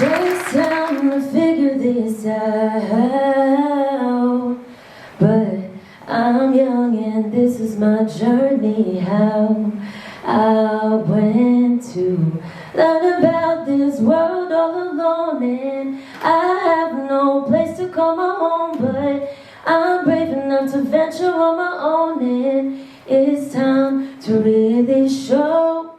takes time to figure this out, but I'm young and this is my journey. How I went to learn about this world all alone, and I have no place to call my home, but I'm brave enough to venture on my own, and it's time to really show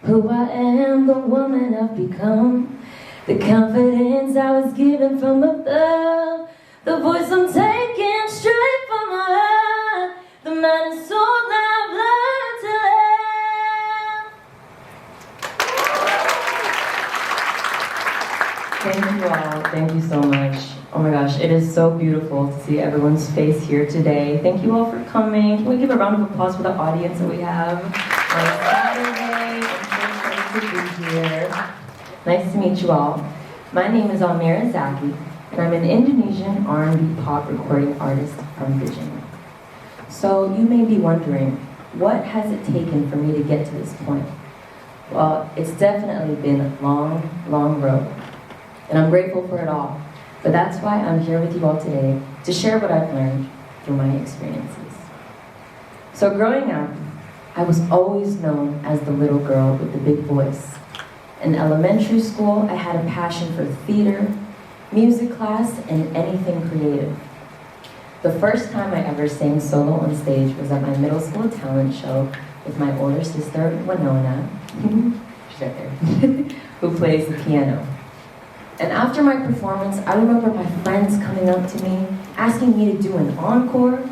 who I am, the woman I've become, the confidence I was given from above, the voice I'm taking straight from my heart, the mind and soul I've learned to live. Thank you all. Thank you so much. Oh my gosh, it is so beautiful to see everyone's face here today. Thank you all for coming. Can we give a round of applause for the audience that we have on Saturday? I'm so excited to be here. Nice to meet you all. My name is Almira Zaky, and I'm an Indonesian R&B pop recording artist from Virginia. So you may be wondering, what has it taken for me to get to this point? Well, it's definitely been a long, long road, and I'm grateful for it all. But that's why I'm here with you all today, to share what I've learned through my experiences. So growing up, I was always known as the little girl with the big voice. In elementary school, I had a passion for theater, music class, and anything creative. The first time I ever sang solo on stage was at my middle school talent show with my older sister, Winona, she's right there, who plays the piano. And after my performance, I remember my friends coming up to me, asking me to do an encore.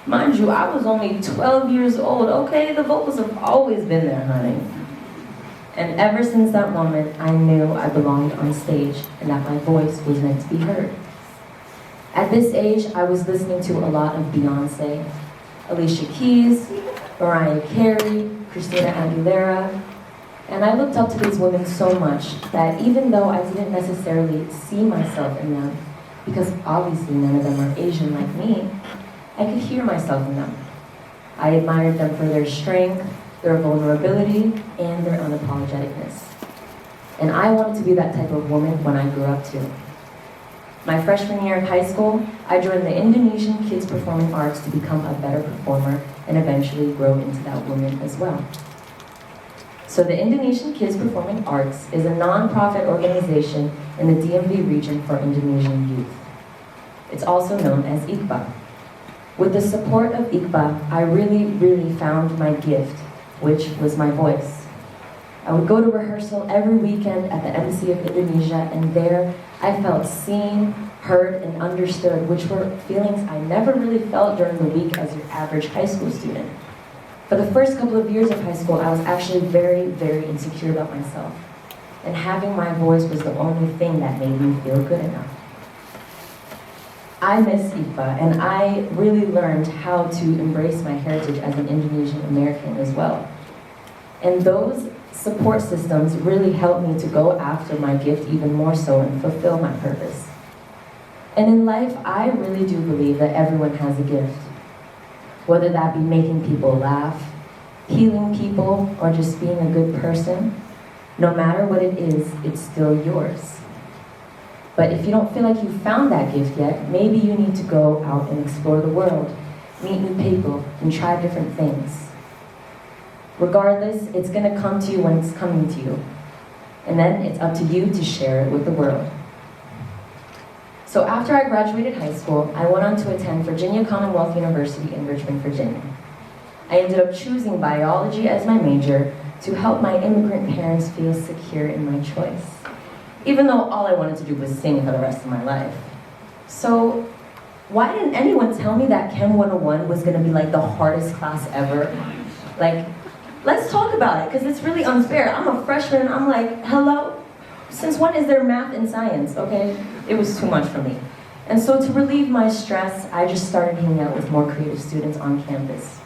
Mind you, I was only 12 years old, okay? The vocals have always been there, honey. And ever since that moment, I knew I belonged on stage and that my voice was meant to be heard. At this age, I was listening to a lot of Beyonce, Alicia Keys, Mariah Carey, Christina Aguilera, and I looked up to these women so much that even though I didn't necessarily see myself in them, because obviously none of them are Asian like me, I could hear myself in them. I admired them for their strength, their vulnerability, and their unapologeticness. And I wanted to be that type of woman when I grew up too. My freshman year of high school, I joined the Indonesian Kids Performing Arts to become a better performer and eventually grow into that woman as well. So the Indonesian Kids Performing Arts is a non-profit organization in the DMV region for Indonesian youth. It's also known as IKBA. With the support of IKBA, I really found my gift, which was my voice. I would go to rehearsal every weekend at the Embassy of Indonesia, and there I felt seen, heard, and understood, which were feelings I never really felt during the week as your average high school student. For the first couple of years of high school, I was actually very insecure about myself. And having my voice was the only thing that made me feel good enough. I miss IKBA, and I really learned how to embrace my heritage as an Indonesian American as well. And those support systems really helped me to go after my gift even more so and fulfill my purpose. And in life, I really do believe that everyone has a gift. Whether that be making people laugh, healing people, or just being a good person, no matter what it is, it's still yours. But if you don't feel like you've found that gift yet, maybe you need to go out and explore the world, meet new people, and try different things. Regardless, it's going to come to you when it's coming to you. And then it's up to you to share it with the world. So after I graduated high school, I went on to attend Virginia Commonwealth University in Richmond, Virginia. I ended up choosing biology as my major to help my immigrant parents feel secure in my choice, even though all I wanted to do was sing for the rest of my life. So why didn't anyone tell me that Chem 101 was going to be like the hardest class ever? Like, let's talk about it, because it's really unfair. I'm a freshman, I'm like, hello? Since when is there math and science, okay? It was too much for me. And so to relieve my stress, I just started hanging out with more creative students on campus.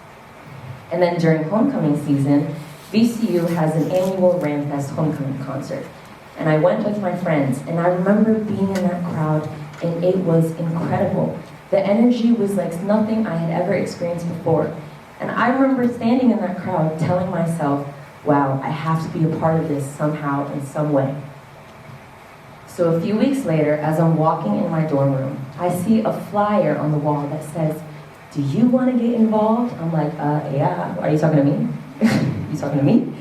And then during homecoming season, VCU has an annual Ramfest homecoming concert. And I went with my friends, and I remember being in that crowd, and it was incredible. The energy was like nothing I had ever experienced before. And I remember standing in that crowd telling myself, wow, I have to be a part of this somehow, in some way. So a few weeks later, as I'm walking in my dorm room, I see a flyer on the wall that says, "Do you want to get involved?" I'm like, yeah. Are you talking to me? You talking to me?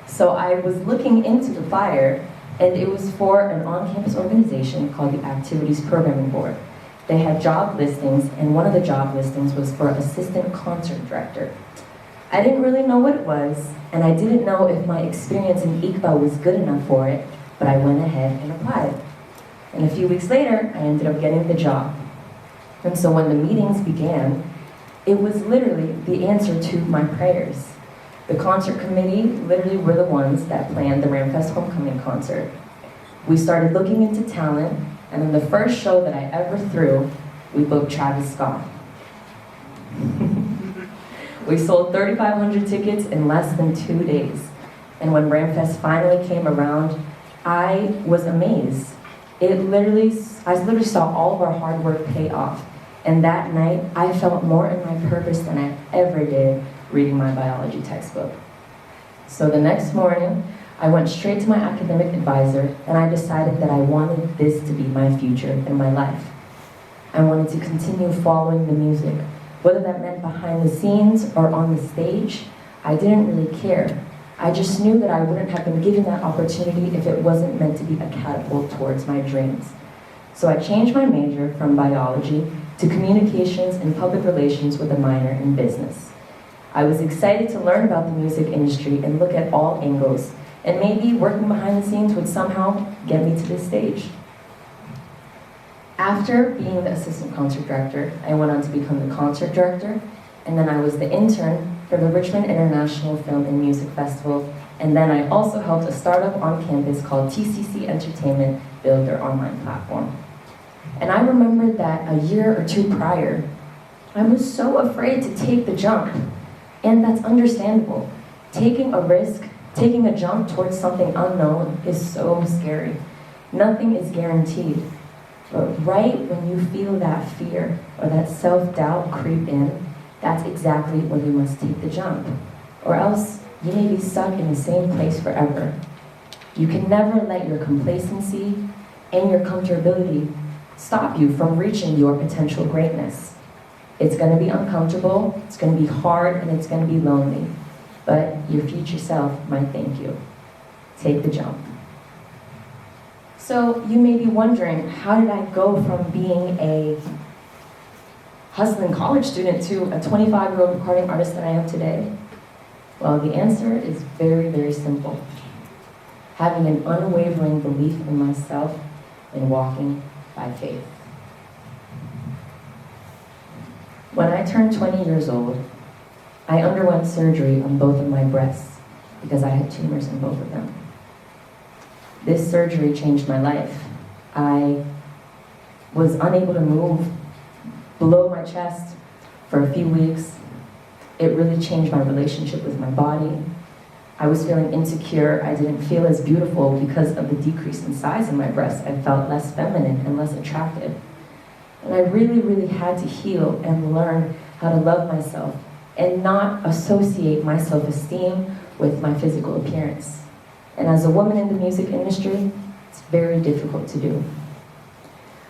So I was looking into the flyer, and it was for an on-campus organization called the Activities Programming Board. They had job listings, and one of the job listings was for assistant concert director. I didn't really know what it was, and I didn't know if my experience in ICBA was good enough for it, but I went ahead and applied. And a few weeks later, I ended up getting the job. And so when the meetings began, it was literally the answer to my prayers. The concert committee literally were the ones that planned the Ramfest Homecoming concert. We started looking into talent, and in the first show that I ever threw, we booked Travis Scott. We sold 3,500 tickets in less than 2 days. And when Ramfest finally came around, I was amazed. I literally saw all of our hard work pay off. And that night, I felt more in my purpose than I ever did reading my biology textbook. So the next morning, I went straight to my academic advisor, and I decided that I wanted this to be my future in my life. I wanted to continue following the music. Whether that meant behind the scenes or on the stage, I didn't really care. I just knew that I wouldn't have been given that opportunity if it wasn't meant to be a catapult towards my dreams. So I changed my major from biology to communications and public relations with a minor in business. I was excited to learn about the music industry and look at all angles, and maybe working behind the scenes would somehow get me to this stage. After being the assistant concert director, I went on to become the concert director, and then I was the intern for the Richmond International Film and Music Festival, and then I also helped a startup on campus called TCC Entertainment build their online platform. And I remembered that a year or two prior, I was so afraid to take the jump, and that's understandable. Taking a risk, taking a jump towards something unknown is so scary. Nothing is guaranteed. But right when you feel that fear or that self-doubt creep in, that's exactly when you must take the jump. Or else you may be stuck in the same place forever. You can never let your complacency and your comfortability stop you from reaching your potential greatness. It's going to be uncomfortable, it's going to be hard, and it's going to be lonely. But your future self might thank you. Take the jump. So you may be wondering, how did I go from being a hustling college student to a 25-year-old recording artist that I am today? Well, the answer is very, very simple. Having an unwavering belief in myself and walking by faith. When I turned 20 years old, I underwent surgery on both of my breasts because I had tumors in both of them. This surgery changed my life. I was unable to move below my chest for a few weeks. It really changed my relationship with my body. I was feeling insecure. I didn't feel as beautiful because of the decrease in size in my breasts. I felt less feminine and less attractive. And I really, really had to heal and learn how to love myself and not associate my self-esteem with my physical appearance. And as a woman in the music industry, it's very difficult to do.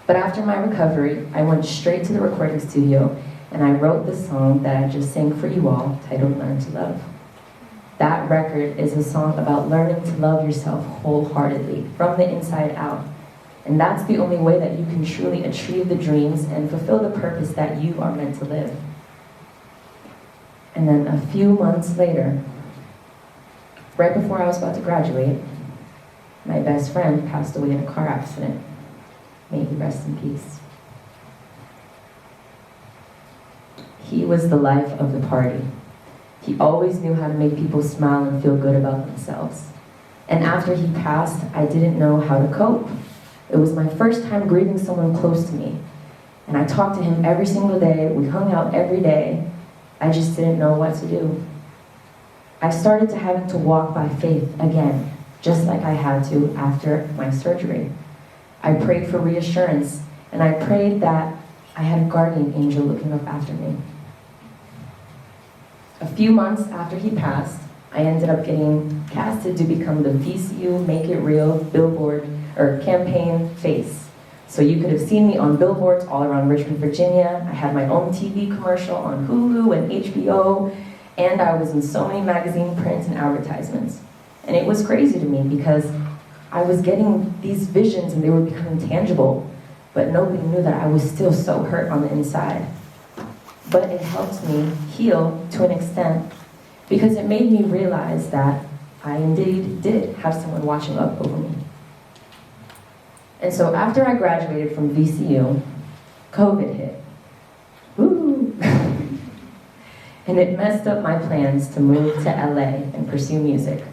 But after my recovery, I went straight to the recording studio and I wrote the song that I just sang for you all, titled Learn to Love. That record is a song about learning to love yourself wholeheartedly, from the inside out. And that's the only way that you can truly achieve the dreams and fulfill the purpose that you are meant to live. And then a few months later, right before I was about to graduate, my best friend passed away in a car accident. May he rest in peace. He was the life of the party. He always knew how to make people smile and feel good about themselves. And after he passed, I didn't know how to cope. It was my first time grieving someone close to me. And I talked to him every single day. We hung out every day. I just didn't know what to do. I started to having to walk by faith again, just like I had to after my surgery. I prayed for reassurance, and I prayed that I had a guardian angel looking up after me. A few months after he passed, I ended up getting casted to become the VCU Make It Real billboard or campaign face. So you could have seen me on billboards all around Richmond, Virginia. I had my own TV commercial on Hulu and HBO, and I was in so many magazine prints and advertisements. And it was crazy to me because I was getting these visions and they were becoming tangible, but nobody knew that I was still so hurt on the inside. But it helped me heal to an extent because it made me realize that I indeed did have someone watching up over me. And so after I graduated from VCU, COVID hit. Woo! And it messed up my plans to move to LA and pursue music.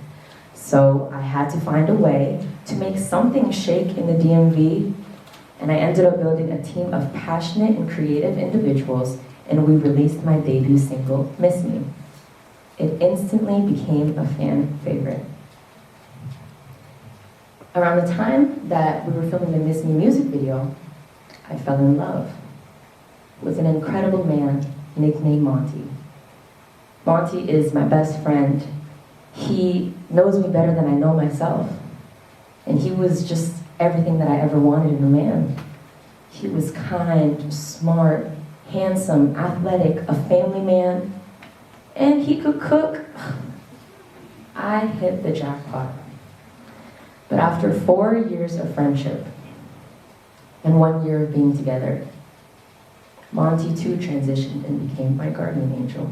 So I had to find a way to make something shake in the DMV, and I ended up building a team of passionate and creative individuals, and we released my debut single, Miss Me. It instantly became a fan favorite. Around the time that we were filming the Miss Me music video, I fell in love with an incredible man nicknamed Monty. Monty is my best friend. He knows me better than I know myself. And he was just everything that I ever wanted in a man. He was kind, smart, handsome, athletic, a family man, and he could cook. I hit the jackpot. But after 4 years of friendship and 1 year of being together, Monty too transitioned and became my guardian angel.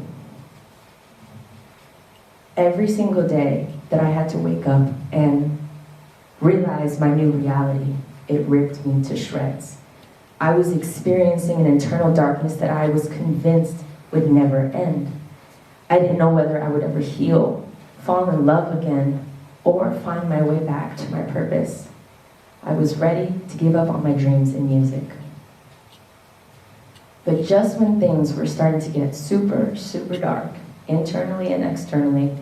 Every single day that I had to wake up and realize my new reality, it ripped me to shreds. I was experiencing an internal darkness that I was convinced would never end. I didn't know whether I would ever heal, fall in love again, or find my way back to my purpose. I was ready to give up on my dreams in music. But just when things were starting to get super, super dark, internally and externally,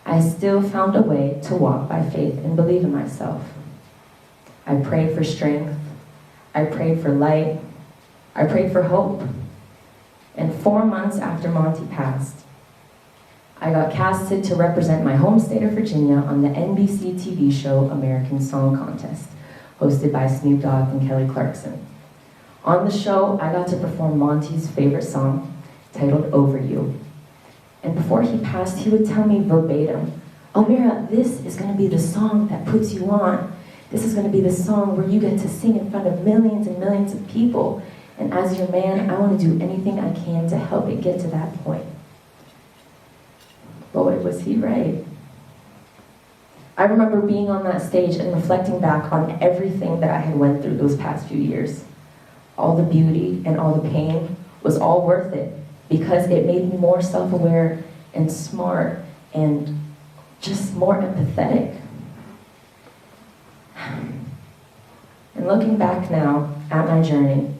I still found a way to walk by faith and believe in myself. I prayed for strength, I prayed for light, I prayed for hope. And 4 months after Monty passed, I got casted to represent my home state of Virginia on the NBC TV show American Song Contest, hosted by Snoop Dogg and Kelly Clarkson. On the show, I got to perform Monty's favorite song, titled Over You. And before he passed, he would tell me verbatim, Almira, this is going to be the song that puts you on. This is going to be the song where you get to sing in front of millions and millions of people. And as your man, I want to do anything I can to help it get to that point. Boy, was he right. I remember being on that stage and reflecting back on everything that I had went through those past few years. All the beauty and all the pain was all worth it because it made me more self-aware and smart and just more empathetic. And looking back now at my journey,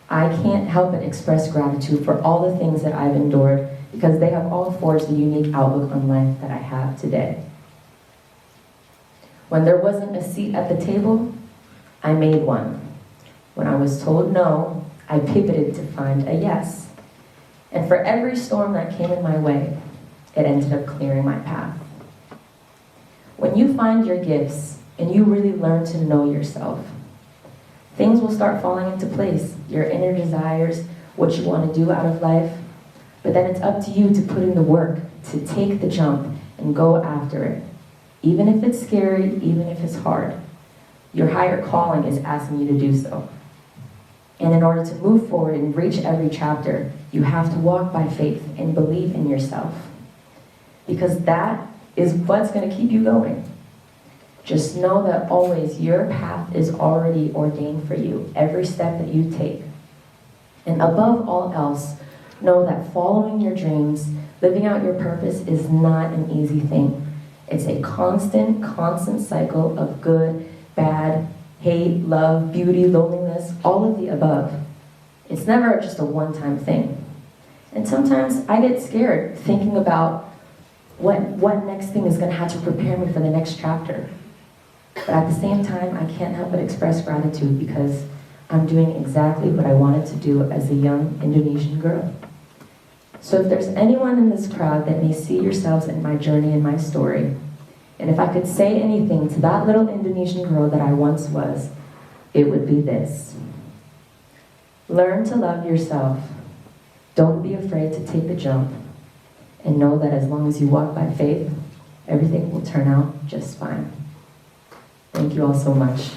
I can't help but express gratitude for all the things that I've endured because they have all forged the unique outlook on life that I have today. When there wasn't a seat at the table, I made one. When I was told no, I pivoted to find a yes. And for every storm that came in my way, it ended up clearing my path. When you find your gifts and you really learn to know yourself, things will start falling into place. Your inner desires, what you want to do out of life, but then it's up to you to put in the work, to take the jump and go after it. Even if it's scary, even if it's hard, your higher calling is asking you to do so. And in order to move forward and reach every chapter, you have to walk by faith and believe in yourself. Because that is what's going to keep you going. Just know that always your path is already ordained for you, every step that you take. And above all else, know that following your dreams, living out your purpose is not an easy thing. It's a constant cycle of good, bad, hate, love, beauty, loneliness, all of the above. It's never just a one-time thing. And sometimes I get scared thinking about what next thing is going to have to prepare me for the next chapter. But at the same time, I can't help but express gratitude because I'm doing exactly what I wanted to do as a young Indonesian girl. So if there's anyone in this crowd that may see yourselves in my journey and my story, and if I could say anything to that little Indonesian girl that I once was, it would be this. Learn to love yourself. Don't be afraid to take the jump. And know that as long as you walk by faith, everything will turn out just fine. Thank you all so much.